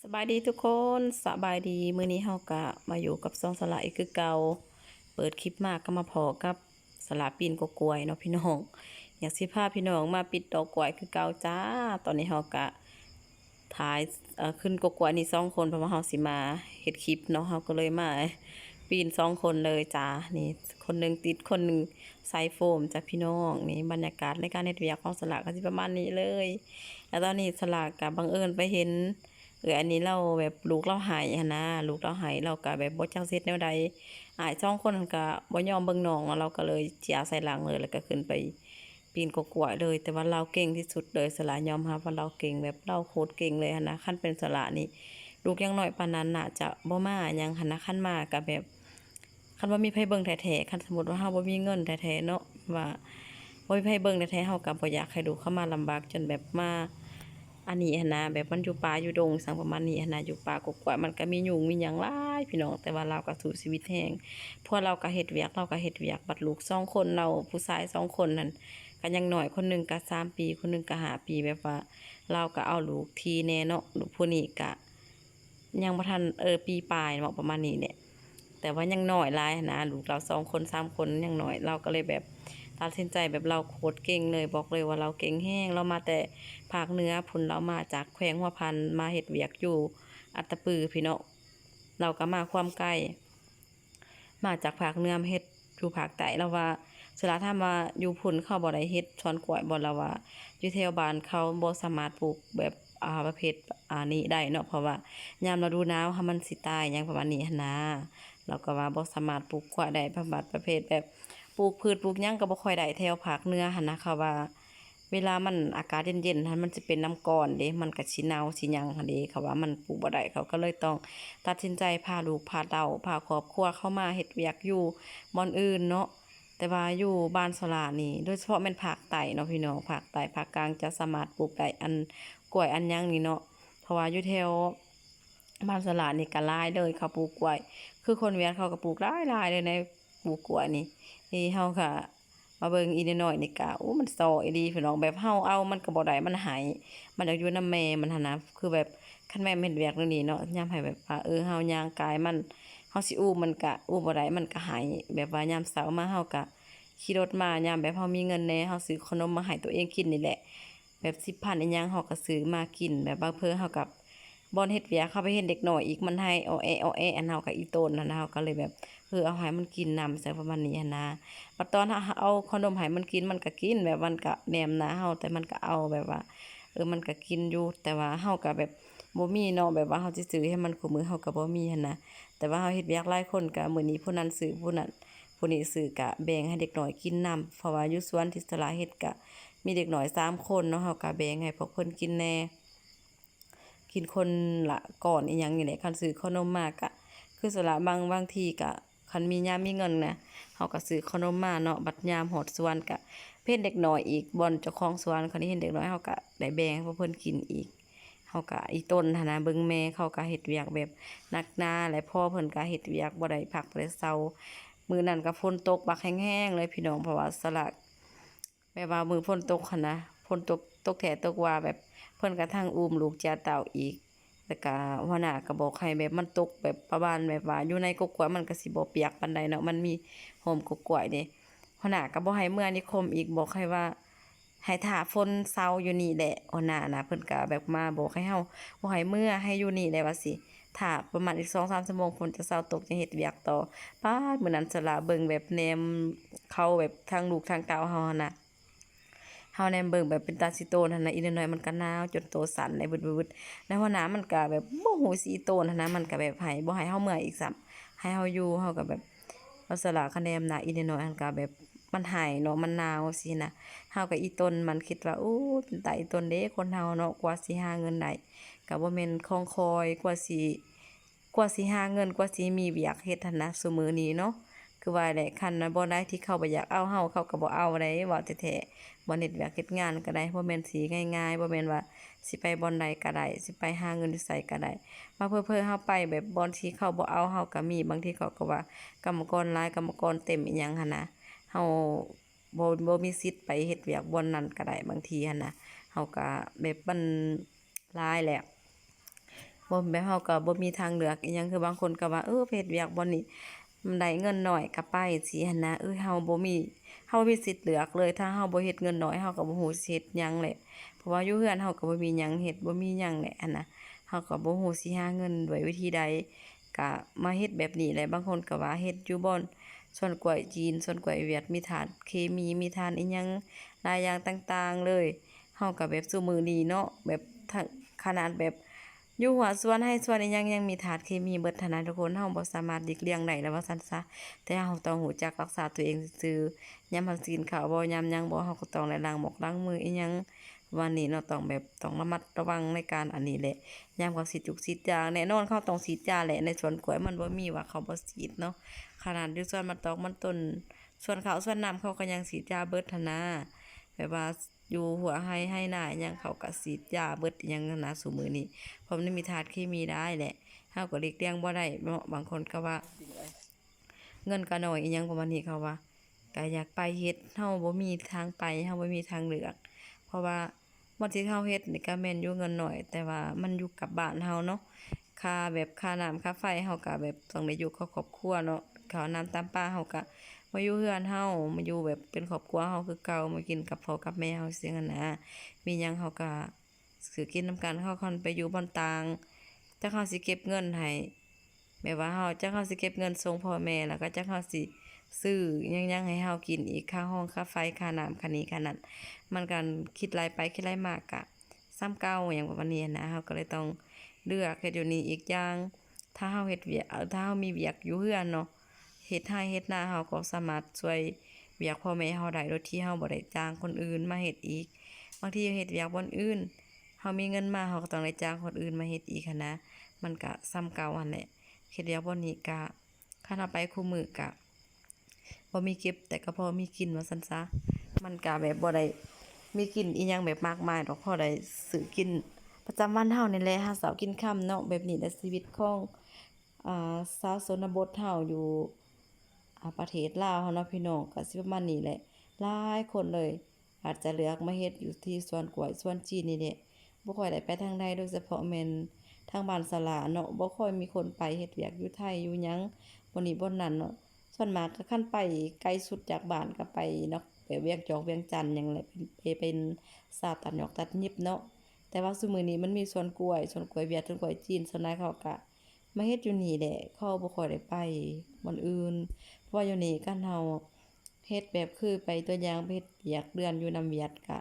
สบายดีทุกคนสบายดีมื้อนี้เฮากะมาอยู่กับซองสละอีกคือเก่าเปิดคลิปมาก็มาพอกับสละปีนกกล้วยเนาะพี่น้องอยากสิพาพี่น้องมาปิดดอกกล้วยคือเก่าจ้าตอนนี้เฮากะถ่ายขึ้นกกล้วยนี่2 คนเพราะว่าเฮาสิมาเฮ็ดคลิปเนาะเฮาก็เลยมาปีน2 คนเลยจ้านี่คนหนึงติดคนหนึงใส่โฟมจ้ะพี่น้องนี่บรรยากาศในการเฮ็ดเวียกของสละก็สิประมาณนี้เลยแล้วตอนนี้สละก็บังเอิญไปเห็น อันนี้เราแบบลูกเราหายหั้นนะลูกเราหายเราก็แบบบ่จักเฮ็ดแนวใดอ้าย2 คนก็บ่ยอมเบิ่งน้องเราก็เลยเจียใส่หลังเลยแล้วก็ขึ้นไปปีนกกวยเลยแต่ว่าเราเก่งที่สุดเลยสละยอมรับว่าเราเก่งแบบเราโคตรเก่งเลยหั้นนะคันเป็นสละนี่ลูกยังน้อยปานนั้นน่ะจะบ่มาหยังหั้นนะคันมาก็แบบคันว่ามีไผเบิ่งแท้ๆคันสมมุติว่าเฮาบ่มีเงินแท้ๆเนาะว่าบ่มีไผเบิ่งแท้ๆเฮาก็บ่อยากให้ลูกเข้ามาลำบากจนแบบมา อันนี้หั้นนะแบบมันอยู่ป่าอยู่ดงสังประมาณนี้หั้นนะอยู่ป่ากกว่ามันก็มียุงมีหยังหลายพี่น้องแต่ว่าเราก็สู้ชีวิตแฮงพวกเราก็เฮ็ดเวียกเราก็เฮ็ดเวียกบัดลูก2 คนเราผู้ชาย2 คนนั่นก็ยังน้อยคนหนึงก็3 ปีคนหนึงก็5 ปีแบบว่าเราก็เอาลูกทีแน่เนาะลูกผู้นี้ก็ยังบ่ทันปีปลายเนาะประมาณนี้แหละแต่ว่ายังน้อยหลายหั้นนะลูกเรา2 คน3 คนยังน้อยเราก็เลยแบบตัดสินใจแบบเราโคตรเก่งเลยบอกเลยว่าเราเก่งแฮงเรามาแต่ ภาคเหนือพุ่นเรามาจากแขวงหัวพันมาเฮ็ดเวียกอยู่อัตตปือพี่น้องเราก็มาความใกล้มาจากภาคเหนือมาเฮ็ดอยู่ภาคใต้แล้วว่าสระถามว่าอยู่พุ่นเขาบ่ได้เฮ็ดสวนกล้วยบ่แล้วว่าอยู่แถวบ้านเขาบ่สามารถปลูกแบบประเภทนี้ได้เนาะเพราะว่ายามฤดูหนาวถ้ามันสิตายหยังประมาณนี้หั้นนะเราก็ว่าบ่สามารถปลูกกล้วยได้ประเภทแบบปลูกพืชปลูกหยังก็บ่ค่อยได้แถวภาคเหนือหั้นนะเขาว่า เวลามันอากาศเย็นๆหั้นมันจะเป็นน้ำก้อนเด้มันก็สิเน่าสิหยังหั้นเด้เขาว่ามันปลูกบ่ได้เขาก็เลยต้องตัดสินใจพาลูกพาเต้าพาครอบครัวเข้ามาเฮ็ดเวียกอยู่บ่อนอื่นเนาะแต่ว่าอยู่บ้านสลานี่โดยเฉพาะแม่นภาคใต้เนาะพี่น้องภาคใต้ภาคกลางจะสามารถปลูกได้อันกล้วยอันหยังนี่เนาะเพราะว่าอยู่แถวบ้านสลานี่ก็หลายเลยเขาปลูกกล้วยคือคนเวียดเขาก็ปลูกหลายๆเลยในปลูกกล้วยนี่เฮาก็ มาเบิ่งอีน้อยๆนี่ก็โอ้มันซ้ออีหลีพี่น้องแบบเฮาเอามันก็บ่ได้มันหายมันอยากอยู่นำแม่มันหันนะคือแบบคันแม่เฮ็ดเวียกเรื่องนี้เนาะยามให้แบบว่าเฮาย่างกายมันเฮาสิอุ้มมันก็อุ้มบ่ได้มันก็หายแบบว่ายามเช้ามาเฮาก็ขี่รถมายามแบบเฮามีเงินแหน่เฮาซื้อขนมมาให้ตัวเองกินนี่แหละแบบ10,000อีหยังเฮาก็ซื้อมากินแบบบางเทื่อเฮาก็บ่เฮ็ดเวียกเข้าไปเห็นเด็กน้อยอีกมันให้อ้อแอ้อันเฮาก็อีโตนนั่นนะเฮาก็เลยแบบเอาให้มันกินนำจั่งประมาณนี้หันนะ บัดตอนเอาขนมให้มันกินมันก็กินแบบมันก็แนมหน้าเฮาแต่มันก็เอาแบบว่ามันก็กินอยู่แต่ว่าเฮาก็แบบบ่มีเนาะแบบว่าเฮาสิซื้อให้มันคุมื้อเฮาก็บ่มีหันนะแต่ว่าเฮาเฮ็ดเวียกหลายคนก็มื้อนี้ผู้นั้นซื้อผู้นั้นผู้นี้ซื้อก็แบ่งให้เด็กน้อยกินนำเพราะว่าอยู่สวนที่สลาเฮ็ดก็มีเด็กน้อย3 คนเนาะเฮาก็แบ่งให้พวกเพิ่นกินแหน่กินคนละก่อนอีหยังนี่แหละคันซื้อขนมมาก็คือสละบางทีก็คันมียามมีเงินนะ เฮาก็ซื้อขนมมาเนาะบัดยามฮอดสวนก็เพิ่นเด็กน้อยอีกบ่อนเจ้าของสวนคันนี้เห็นเด็กน้อยเฮาก็ได้แบ่งให้พวกเพิ่นกินอีกเฮาก็อีต้นหันน่ะเบิ่งแม่เขาก็เฮ็ดเวียกแบบหนักหน้าและพ่อเพิ่นก็เฮ็ดเวียกบ่ได้พักบ่ได้เซามื้อนั้นก็ฝนตกบักแห้งๆเลยพี่น้องเพราะว่าสลักแบบว่ามื้อฝนตกหันนะฝนตกแท้ตกว่าแบบเพิ่นก็ทั้งอุ้มลูกจาเต่าอีก แล้วก็หัวหน้าก็บอกให้แบบมันตกแบบประมาณแบบว่าอยู่ในกกกล้วยมันก็สิบ่เปียกปานใดเนาะมันมีโฮมกกกล้วยเด้หัวหน้าก็บ่ให้เมื่อนิคมอีกบอกให้ว่าให้ท่าฝนเซาอยู่นี่แหละหัวหน้าน่ะเพิ่นก็แบบมาบอกให้เฮาบ่ให้เมื่อให้อยู่นี่แหละว่าสิถ้าประมาณอีก2-3ชั่วโมงฝนจะเซาตกจะเฮ็ดเวียกต่อป๊าดมื้อนั้นสละเบิ่งแบบแนมเขาแบบทางลูกทางเต้าเฮาหั่นน่ะ เฮาแนมเบิ่งแบบเป็นตาสิโตนหั่นน่ะอีน้อยๆมันก็หนาวจนโตสั่นได้บึดๆๆแล้วหัวหน้ามันก็แบบบ่ฮู้สิโตนหั่นนะมันก็แบบให้บ่ให้เฮาเมื่อยอีกซ้ำให้เฮาอยู่เฮาก็แบบเอาสละคะแนนน่ะอีน้อยๆมันก็แบบมันให้เนาะมันหนาวสินะเฮาก็อีต้นมันคิดว่าโอ้เป็นตาอีต้นเด้คนเฮาเนาะกว่าสิหาเงินได้ก็บ่แม่นของคอยกว่าสิหาเงินกว่าสิมีเวียกเฮ็ดหั้นนะซุมื้อนี้เนาะคือว่าแหละคันนะบ่ได้ที่เขาบ่อยากเอาเฮาเขาก็บ่เอาได้เว้าแท้ๆ บ่เฮ็ดเวียกเฮ็ดงานก็ได้บ่แม่นสิง่ายๆบ่แม่นว่าสิไปบ่อนใดก็ได้สิไปหาเงินอยู่ไสก็ได้มาเผลอๆเฮาไปแบบบ่อนที่เขาบ่เอาเฮาก็มีบางทีเขาก็ว่ากรรมกรหลายกรรมกรเต็มอีหยังหันนะเฮาบ่มีสิทธิ์ไปเฮ็ดเวียกบ่อนนั้นก็ได้บางทีหันนะเฮาก็แบบมันหลายแหละ บ่แบบเฮาก็บ่มีทางเลือกอิหยังคือบางคนก็ว่าไปเฮ็ดเวียกบ่นี่มันได้เงินน้อยก็ไปสิหั้นนะเฮาบ่มีสิทธิ์เลือกเลยถ้าเฮาบ่เฮ็ดเงินน้อยเฮาก็บ่ฮู้สิเฮ็ดหยังแหละเพราะว่าอยู่เรือนเฮาก็บ่มีหยังเฮ็ดบ่มีหยังแหละหั้นนะเฮาก็บ่ฮู้สิหาเงินด้วยวิธีใดก็มาเฮ็ดแบบนี้แหละบางคนก็ว่าเฮ็ดอยู่บ่อนสวนกล้วยจีนสวนกล้วยเวียดมีถาดเคมีมีถาดอิหยังหลายอย่างต่างๆเลยเฮาก็แบบซุมื้อนี้เนาะแบบทั้งขนาดแบบอยู่หัวสวนให้สวนอิหยังยังมีถาดเคมีเบิดหั้นนะทุกคนเฮาบ่สามารถหลีกเลี่ยงได้แล้วว่าซั่นซะแต่เฮาต้องรู้จักรักษาตัวเองซื่อๆยามเฮาสิกินข้าวบ่ยามหยังบ่เฮาก็ต้องได้ล้างหมกล้างมืออิหยังวันนี้เนาะต้องแบบต้องระมัดระวังในการอันนี้แหละยามเขาฉีดจุกฉีดยาแน่นอนเขาต้องฉีดยาแหละในสวนกล้วยมันบ่มีว่าเขาบ่ฉีดเนาะขนาดอยู่สวนมะตอกมันต้นสวนข้าวสวนน้ำเขาก็ยังฉีดยาเบิดหั้นนะแบบว่าอยู่หัวให้นาอิหยังเขาก็ฉีดยาเบิดอิหยังหั้นนะซุมื้อนี้ เพราะมันมีธาตุเคมีได้แหละเฮาก็หลีกเลี่ยงบ่ได้เนาะบางคนก็ว่าเงินก็น้อยอิหยังประมาณนี้เขาว่าก็อยากไปเฮ็ดเฮาบ่มีทางไปเฮาบ่มีทางเลือกเพราะว่าบ่ที่เฮาเฮ็ดนี่ก็แม่นอยู่เงินน้อยแต่ว่ามันอยู่กับบ้านเฮาเนาะค่าแบบค่าน้ำค่าไฟเฮาก็แบบต้องได้อยู่กับครอบครัวเนาะข้าวน้ำตามป่าเฮาก็มาอยู่เรือนเฮามาอยู่แบบเป็นครอบครัวเฮาคือเก่ามากินกับพ่อกับแม่เฮาจังซี้นะมีหยังเฮาก็ ซื้อกินนำกันเขาคันไปอยู่บ่อนต่างจักเขาสิเก็บเงินให้แบบว่าเฮาจักเขาสิเก็บเงินส่งพ่อแม่แล้วก็จักเขาสิซื้อหยังๆให้เฮากินอีกค่าห้องค่าไฟค่าน้ำค่านี้ค่านั้นมันก็คิดหลายไปคิดหลายมากก็ซ้ำเก่าหยังประมาณนี้นะเฮาก็เลยต้องเลือกเฮ็ดอยู่นี้อีกอย่างถ้าเฮาเฮ็ดเวียกถ้าเฮามีเวียกอยู่เรือนเนาะเฮ็ดไร่เฮ็ดนาเฮาก็สามารถช่วยเวียกพ่อแม่เฮาได้โดยที่เฮาบ่ได้จ้างคนอื่นมาเฮ็ดอีกบางทีเฮ็ดเวียกบ่อนอื่น เฮามีเงินมาเฮาก็ต้องได้จ้างคนอื่นมาเฮ็ดอีกหั้นนะมันก็ส่ำเก่าหั้นแหละเฮ็ดแล้วบ่นี้ก็คันเอาไปคุมื้อก็บ่มีเก็บแต่ก็พอมีกินว่าซั่นซะมันก็แบบบ่ได้มีกินอิหยังแบบมากมายดอกพอได้ซื้อกินประจำวันเฮานี่แหละหาเช้ากินค่ำเนาะแบบนี้แหละชีวิตของชาวชนบทเฮาอยู่ประเทศลาวเฮาเนาะพี่น้องก็สิประมาณนี้แหละหลายคนเลยอาจจะเลือกมาเฮ็ดอยู่ที่สวนกล้วยสวนจีนนี่แหละ บ่ค่อยได้ไปทางใดโดยเฉพาะแม่นทางบ้านสลาเนาะบ่ค่อยมีคนไปเฮ็ดเวียกอยู่ไทยอยู่หยังบ่นี้บ่นั้นเนาะส่วนมากก็คันไปไกลสุดจากบ้านก็ไปเนาะไปเวียงจอกเวียงจันทน์หยังแหละเป็นชาวตัดหยอกตัดยิบเนาะแต่ว่าซุมื้อนี้มันมีสวนกล้วยเวียดสวนกล้วยจีนส่วนนายเขาก็มาเฮ็ดอยู่นี่แหละเขาบ่ค่อยได้ไปบ่อนอื่นเพราะว่าอยู่นี่คันเฮาเฮ็ดแบบคือไปตัวอย่างไปเฮ็ดเวียกเดือนอยู่นำเวียดก็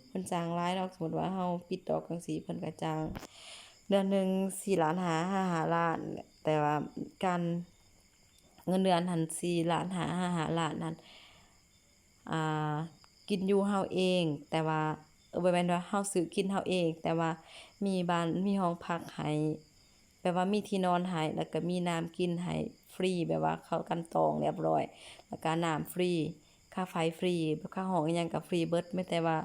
เพิ่นจ้างหลายเนาะสมมุติว่าเฮาปิดดอกจั่งซี้เพิ่นก็จ้างเดือนหนึ่ง4,500,000 5,000,000แต่ว่าการเงินเดือนหั้น4,500,000 5,000,000นั่นอ่ากินอยู่เฮาเองแต่ว่าบ่แม่นว่าเฮาซื้อกินเฮาเองแต่ว่ามีบ้านมีห้องพักให้แบบว่ามีที่นอนให้แล้วก็มีน้ำกินให้ฟรีแบบว่าเขากันตองเรียบร้อยแล้วก็น้ำฟรีค่าไฟฟรีค่าห้องอิหยังก็ฟรีเบิดแม้แต่ว่า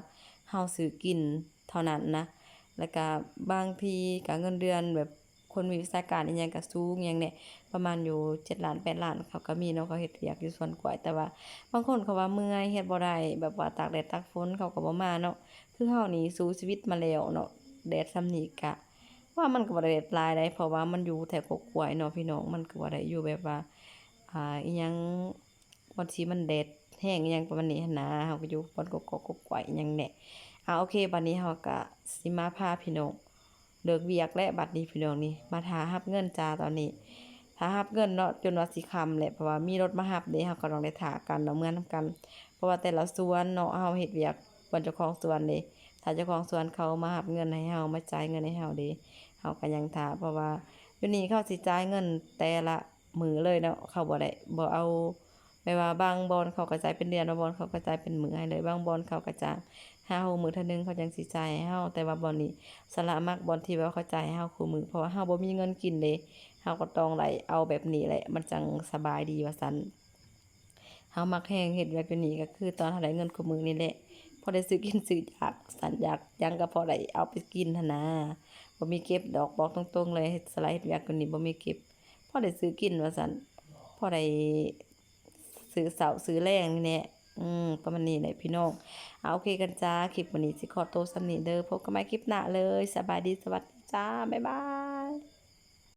เฮาซื้อกินเท่านั้นนะ แล้วก็บางทีก็เงินเดือนแบบคนมีวิชาการอิหยังก็สูงหยังเนี่ยประมาณอยู่7,000,000 8,000,000เขาก็มีเนาะเขาเฮ็ดเวียกอยู่สวนกล้วยแต่ว่าบางคนเขาว่าเมื่อยเฮ็ดบ่ได้แบบว่าตากแดดตากฝนเขาก็บ่มาเนาะคือเฮานี่สู้ชีวิตมาแล้วเนาะแดดส่ำนี้ก็ว่ามันก็บ่ได้แดดหลายใดเพราะว่ามันอยู่แถวกกล้วยเนาะพี่น้องมันก็บ่ได้อยู่แบบว่าอิหยังบ่ที่มันแดดแรงอิหยังประมาณนี้หั้นนะเฮาก็อยู่บอนกกอกกกล้วยอิหยังแหละ โอเคบัดนี้เราก็สิมาพาพี่น้องเลิกเวียกและบัดนี้พี่น้องนี่มาท่ารับเงินจ้าตอนนี้ท่ารับเงินเนาะจนว่าสิค่ำแหละเพราะว่ามีรถมารับเด้เราก็ต้องได้ท่ากันเนาะเมื่อนำกันเพราะว่าแต่ละสวนเนาะเฮาเฮ็ดเวียกบ่เจ้าของสวนเด้ถ้าเจ้าของสวนเขามารับเงินให้เฮามาจ่ายเงินให้เฮาเด้เฮาก็ยังท่าเพราะว่าอยู่นี่เขาสิจ่ายเงินแต่ละมื้อเลยเนาะเขาบ่ได้บ่เอาแบบว่าบางบ่อนเขาก็จ่ายเป็นเดือนบางบ่อนเขาก็จ่ายเป็นมื้อให้เลยบางบ่อนเขาก็จ้าง 5-6มื้อเทื่อหนึ่งเขาจังสิจ่ายให้เราแต่ว่าบ่อนนี้สละมักบ่อนที่ว่าเขาจ่ายให้เราคุมื้อเพราะว่าเราบ่มีเงินกินเด้เราก็ต้องได้เอาแบบนี้แหละมันจังสบายดีว่าซั่นเรามักแฮงเฮ็ดแบบนี้ก็คือตอนเราได้เงินคุมื้อนี่แหละพอได้ซื้อกินซื้ออยากสั่นอยากหยังก็พอได้เอาไปกินหั้นนะบ่มีเก็บดอกบอกตรงๆเลยสละเฮ็ดเวียกตัวนี้บ่มีเก็บพอได้ซื้อกินว่าซั่นพอได้ซื้อเช้าซื้อแลงนี่แหละประมาณนี้แหละพี่น้อง โอเคกันจ้าคลิปวันนี้สิขอตัวสำนี้เด้อพบกันใหม่คลิปหน้าเลยสบายดีสวัสดีจ้าบ๊ายบาย